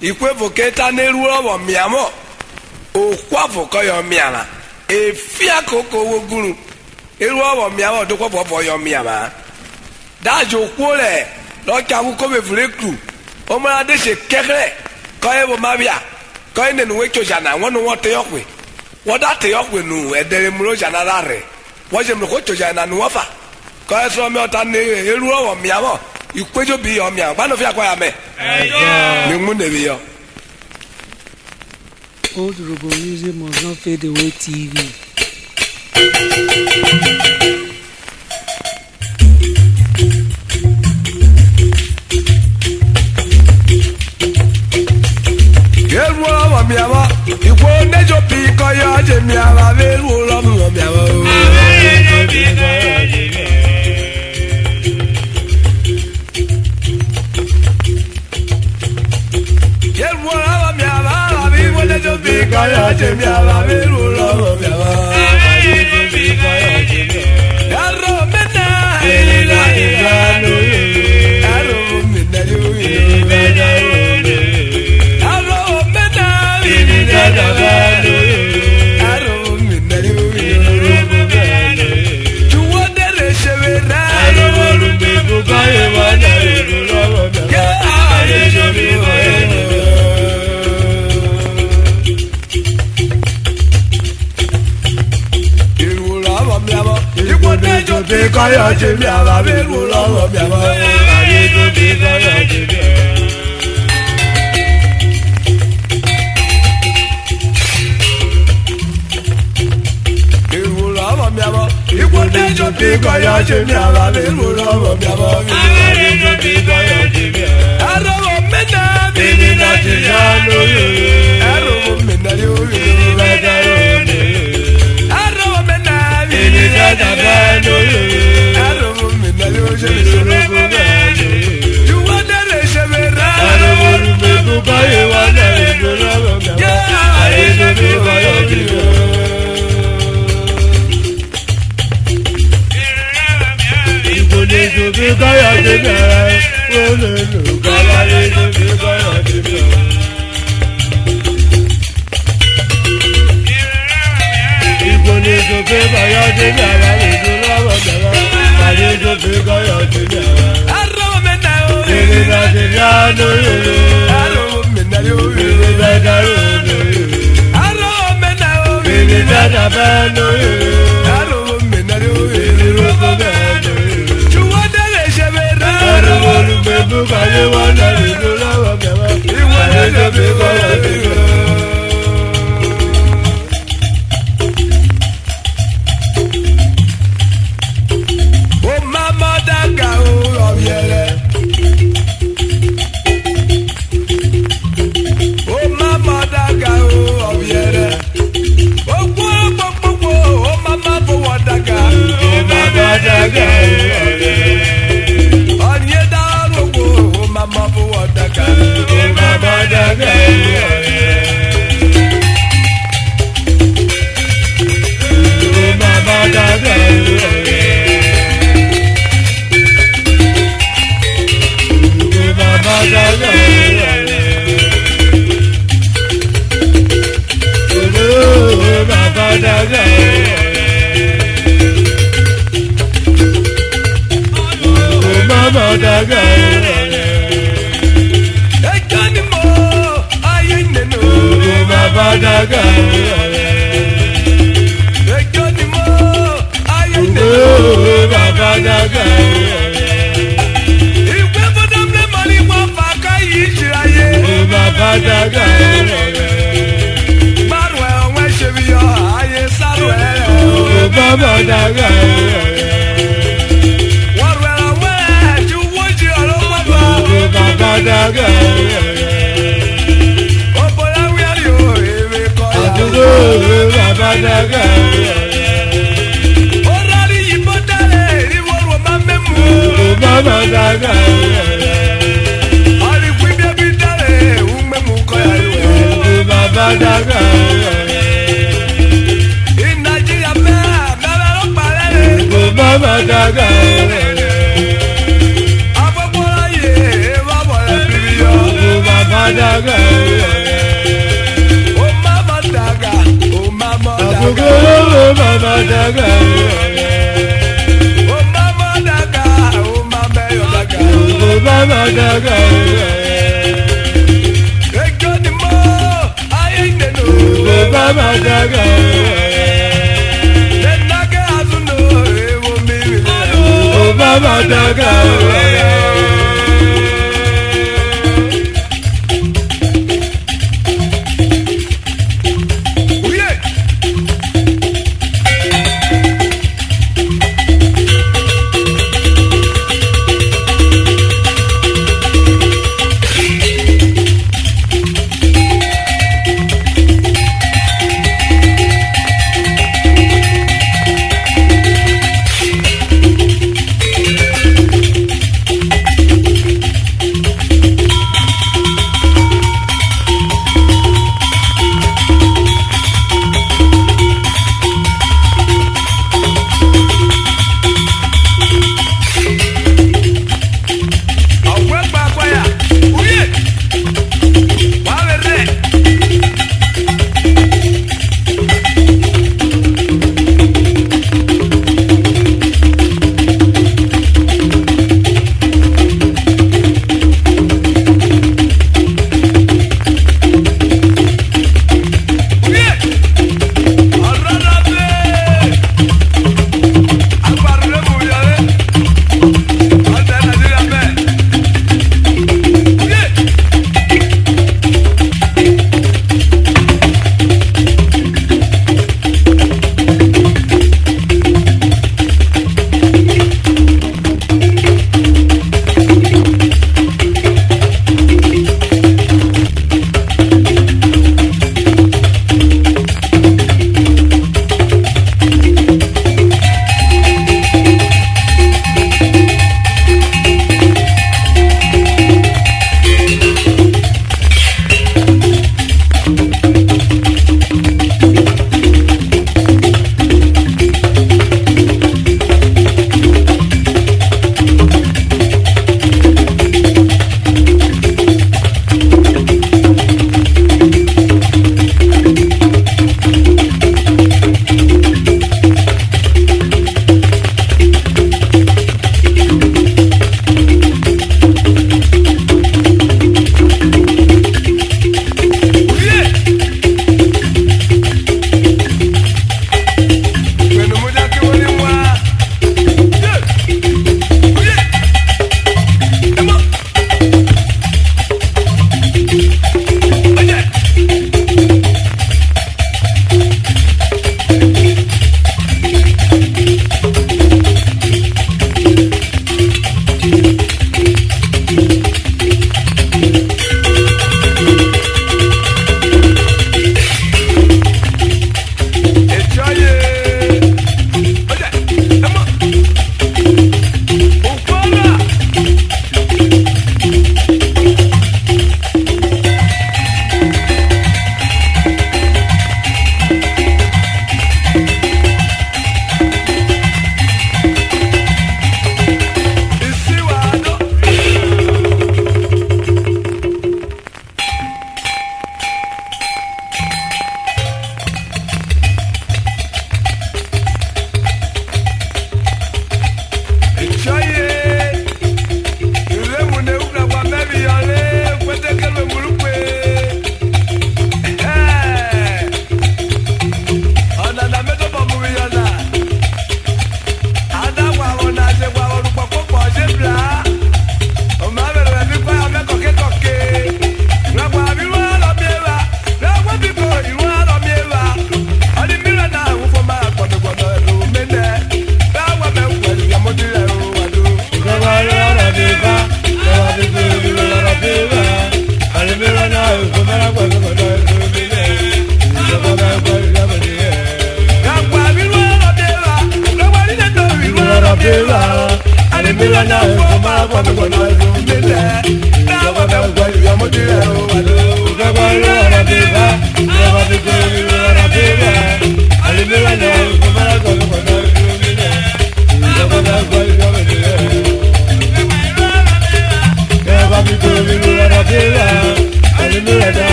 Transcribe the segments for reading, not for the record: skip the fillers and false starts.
ikwevo keta n'eruo wo miamo okwavo koyo miala efia koko woguru eruo wo miamo dokwo bobo yo miama dajo kwole lo kawu ko be vrekru o mara de se kekre ko e bo mabia ko ene nu we chojana wonu wote yokwe woda te yokwe nu edere mu lo jana rare wo je mu ko chojana nu wafa ko e so mi ota ne eruo wo miamo ikwejo bi yo miama ba no fi akwa ya me ni mu ne bi yo. Old Robo music must not fade away TV. Wa miawa ikwo nejo pi ko ya je miawa veru lo mo miawa o nejo pi ko ya je yeru wa miawa la vi wo nejo pi ko ya je miawa veru lo mo miawa nejo pi ko ya je aro mena ila no aro mena yo mena yo Kaya jemi ala beru lo mi ama aye to bi kaya jemi beru lo mi ama iko nejo bi kaya jemi ala beru lo mi ama aye to bi kaya jemi aro mena bi ni na ti ya no yo aro mena yo la da yo aro mena bi ni na da no yo Daga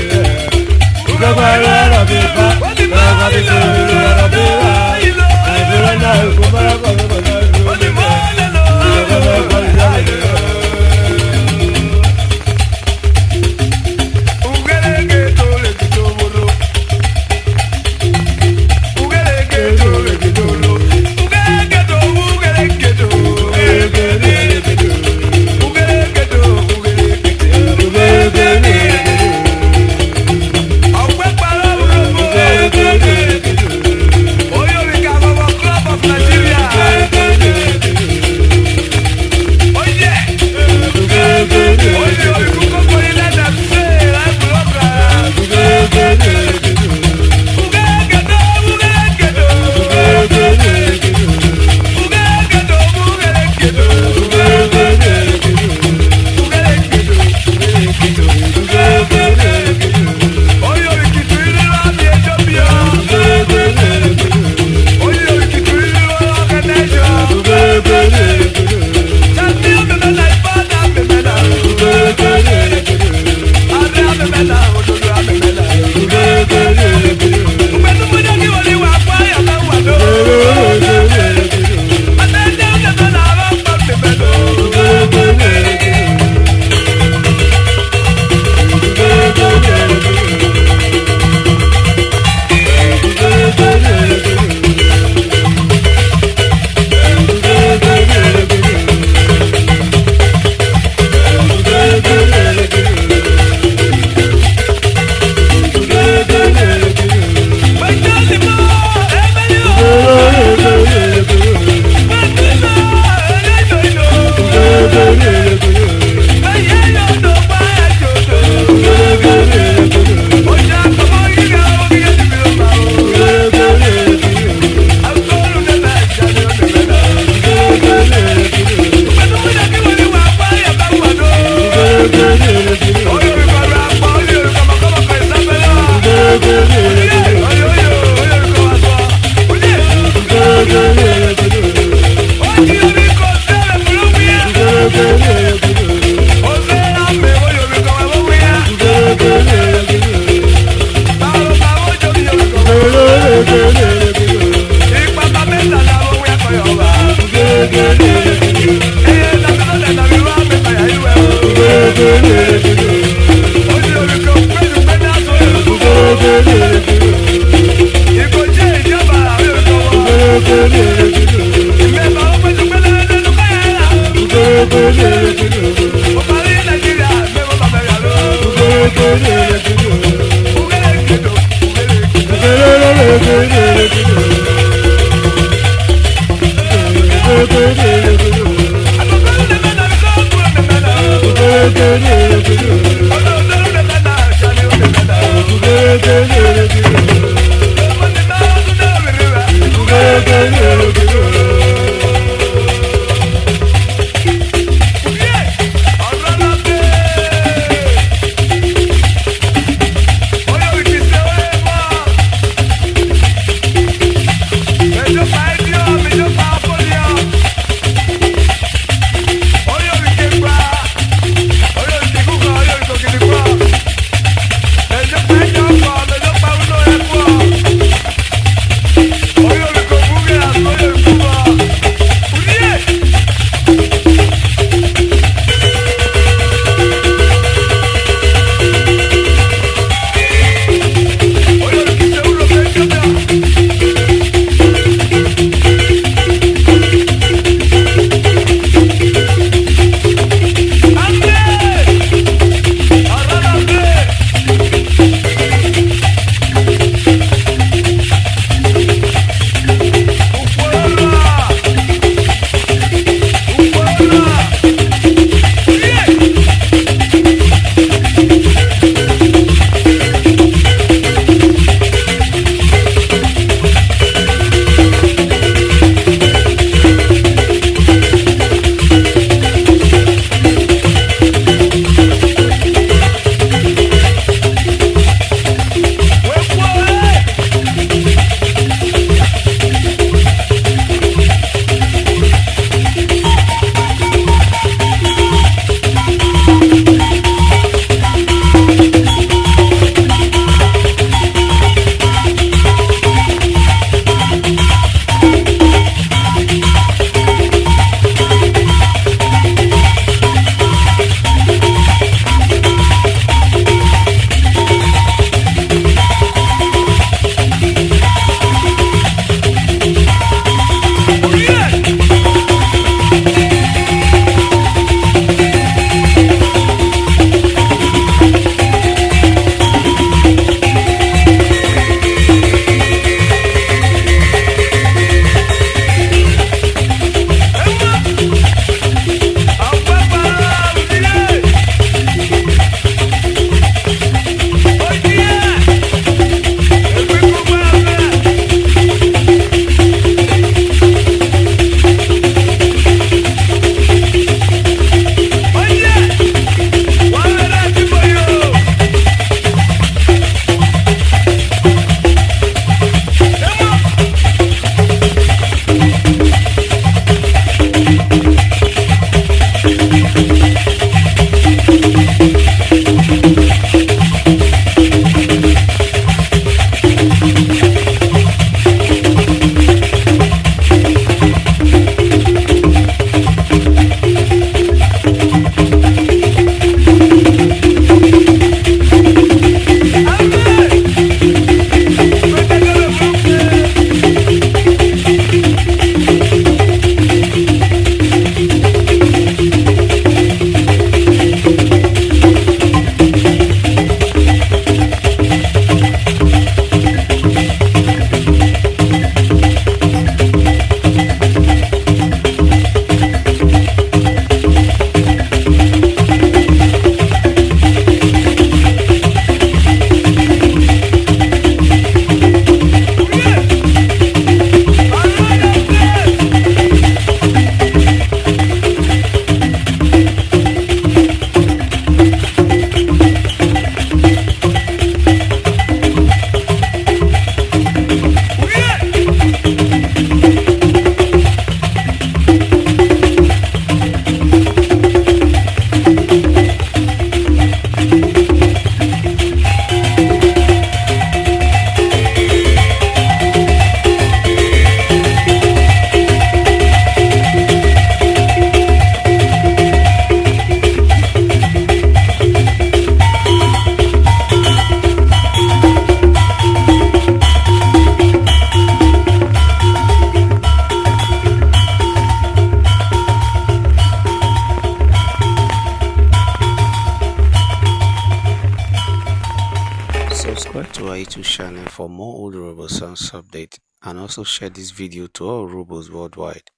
It's Subscribe to our YouTube channel for more old Robo songs updates and also share this video to all Robos worldwide.